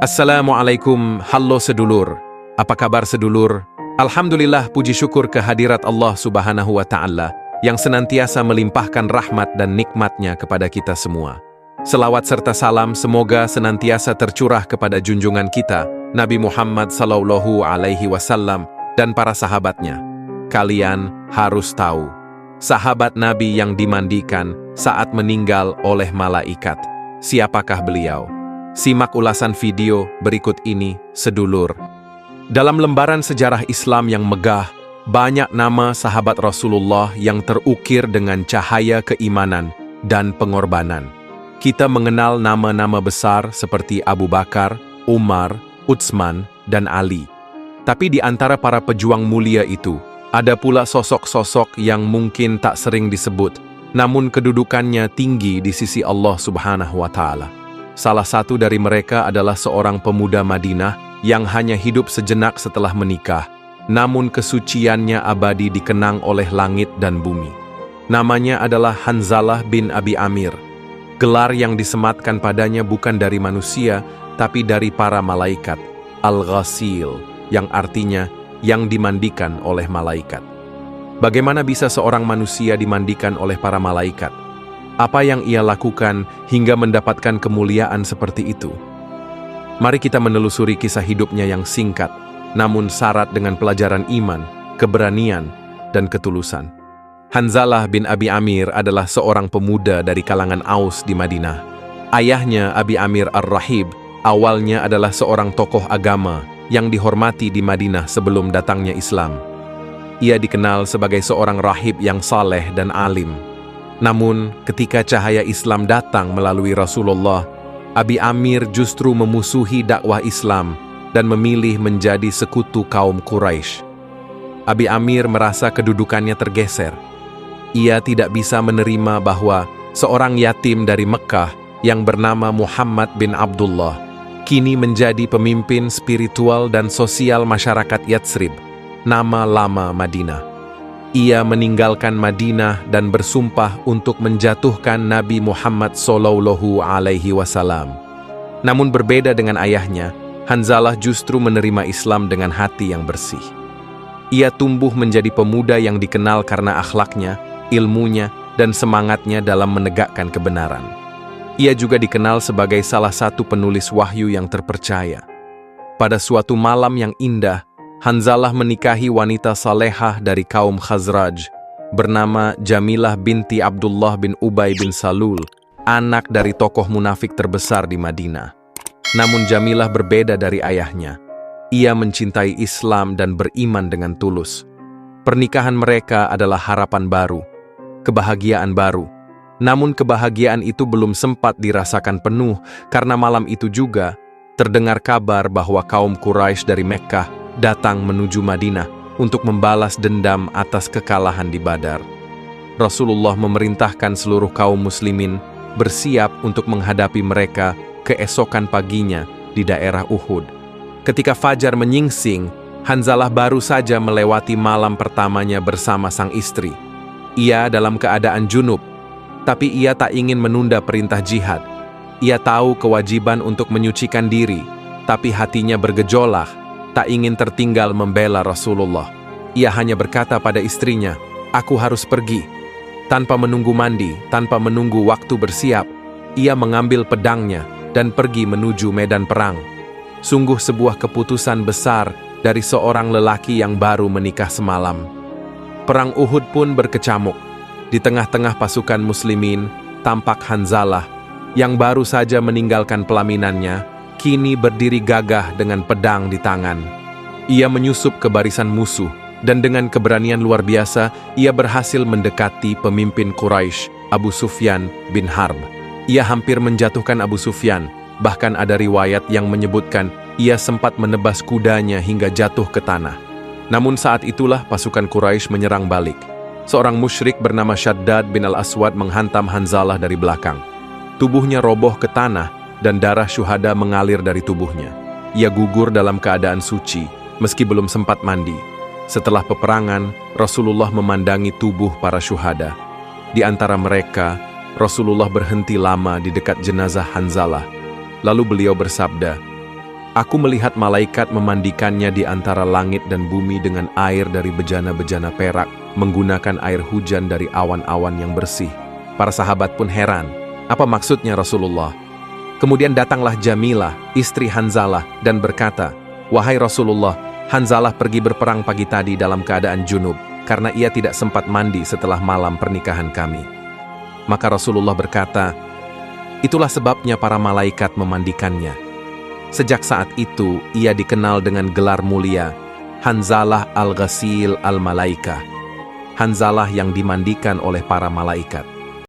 Assalamualaikum, halo sedulur. Apa kabar sedulur? Alhamdulillah, puji syukur kehadirat Allah Subhanahu wa Ta'ala yang senantiasa melimpahkan rahmat dan nikmatnya kepada kita semua. Selawat serta salam semoga senantiasa tercurah kepada junjungan kita, Nabi Muhammad Sallallahu Alaihi Wasallam dan para sahabatnya. Kalian harus tahu, sahabat Nabi yang dimandikan saat meninggal oleh malaikat. Siapakah beliau? Simak ulasan video berikut ini, sedulur. Dalam lembaran sejarah Islam yang megah, banyak nama sahabat Rasulullah yang terukir dengan cahaya keimanan dan pengorbanan. Kita mengenal nama-nama besar seperti Abu Bakar, Umar, Utsman, dan Ali. Tapi di antara para pejuang mulia itu, ada pula sosok-sosok yang mungkin tak sering disebut, namun kedudukannya tinggi di sisi Allah Subhanahu wa Ta'ala. Salah satu dari mereka adalah seorang pemuda Madinah yang hanya hidup sejenak setelah menikah, namun kesuciannya abadi dikenang oleh langit dan bumi. Namanya adalah Hanzalah bin Abi Amir. Gelar yang disematkan padanya bukan dari manusia, tapi dari para malaikat, Al-Ghasil, yang artinya yang dimandikan oleh malaikat. Bagaimana bisa seorang manusia dimandikan oleh para malaikat? Apa yang ia lakukan hingga mendapatkan kemuliaan seperti itu? Mari kita menelusuri kisah hidupnya yang singkat, namun syarat dengan pelajaran iman, keberanian, dan ketulusan. Hanzalah bin Abi Amir adalah seorang pemuda dari kalangan Aus di Madinah. Ayahnya, Abi Amir Ar-Rahib, awalnya adalah seorang tokoh agama yang dihormati di Madinah sebelum datangnya Islam. Ia dikenal sebagai seorang rahib yang saleh dan alim. Namun, ketika cahaya Islam datang melalui Rasulullah, Abi Amir justru memusuhi dakwah Islam dan memilih menjadi sekutu kaum Quraisy. Abi Amir merasa kedudukannya tergeser. Ia tidak bisa menerima bahwa seorang yatim dari Mekah yang bernama Muhammad bin Abdullah kini menjadi pemimpin spiritual dan sosial masyarakat Yatsrib, nama lama Madinah. Ia meninggalkan Madinah dan bersumpah untuk menjatuhkan Nabi Muhammad Sallallahu Alaihi Wasallam. Namun berbeda dengan ayahnya, Hanzalah justru menerima Islam dengan hati yang bersih. Ia tumbuh menjadi pemuda yang dikenal karena akhlaknya, ilmunya, dan semangatnya dalam menegakkan kebenaran. Ia juga dikenal sebagai salah satu penulis wahyu yang terpercaya. Pada suatu malam yang indah, Hanzalah menikahi wanita salehah dari kaum Khazraj, bernama Jamilah binti Abdullah bin Ubay bin Salul, anak dari tokoh munafik terbesar di Madinah. Namun Jamilah berbeda dari ayahnya. Ia mencintai Islam dan beriman dengan tulus. Pernikahan mereka adalah harapan baru, kebahagiaan baru. Namun kebahagiaan itu belum sempat dirasakan penuh karena malam itu juga terdengar kabar bahwa kaum Quraisy dari Mekkah datang menuju Madinah untuk membalas dendam atas kekalahan di Badar. Rasulullah memerintahkan seluruh kaum muslimin bersiap untuk menghadapi mereka keesokan paginya di daerah Uhud. Ketika fajar menyingsing, Hanzalah baru saja melewati malam pertamanya bersama sang istri. Ia dalam keadaan junub, tapi ia tak ingin menunda perintah jihad. Ia tahu kewajiban untuk menyucikan diri, tapi hatinya bergejolak, tak ingin tertinggal membela Rasulullah. Ia hanya berkata pada istrinya, "Aku harus pergi." Tanpa menunggu mandi, tanpa menunggu waktu bersiap, ia mengambil pedangnya dan pergi menuju medan perang. Sungguh sebuah keputusan besar dari seorang lelaki yang baru menikah semalam. Perang Uhud pun berkecamuk. Di tengah-tengah pasukan muslimin, tampak Hanzalah yang baru saja meninggalkan pelaminannya, kini berdiri gagah dengan pedang di tangan. Ia menyusup ke barisan musuh, dan dengan keberanian luar biasa, ia berhasil mendekati pemimpin Quraisy, Abu Sufyan bin Harb. Ia hampir menjatuhkan Abu Sufyan, bahkan ada riwayat yang menyebutkan ia sempat menebas kudanya hingga jatuh ke tanah. Namun saat itulah pasukan Quraisy menyerang balik. Seorang musyrik bernama Shaddad bin Al-Aswad menghantam Hanzalah dari belakang. Tubuhnya roboh ke tanah dan darah syuhada mengalir dari tubuhnya. Ia gugur dalam keadaan suci, meski belum sempat mandi. Setelah peperangan, Rasulullah memandangi tubuh para syuhada. Di antara mereka, Rasulullah berhenti lama di dekat jenazah Hanzalah. Lalu beliau bersabda, Aku melihat malaikat memandikannya di antara langit dan bumi dengan air dari bejana-bejana perak, menggunakan air hujan dari awan-awan yang bersih. Para sahabat pun heran, apa maksudnya Rasulullah? Kemudian datanglah Jamilah, istri Hanzalah, dan berkata, "Wahai Rasulullah, Hanzalah pergi berperang pagi tadi dalam keadaan junub, karena ia tidak sempat mandi setelah malam pernikahan kami." Maka Rasulullah berkata, "Itulah sebabnya para malaikat memandikannya." Sejak saat itu, ia dikenal dengan gelar mulia, Hanzalah al-Ghasil al-Malaikah, Hanzalah yang dimandikan oleh para malaikat.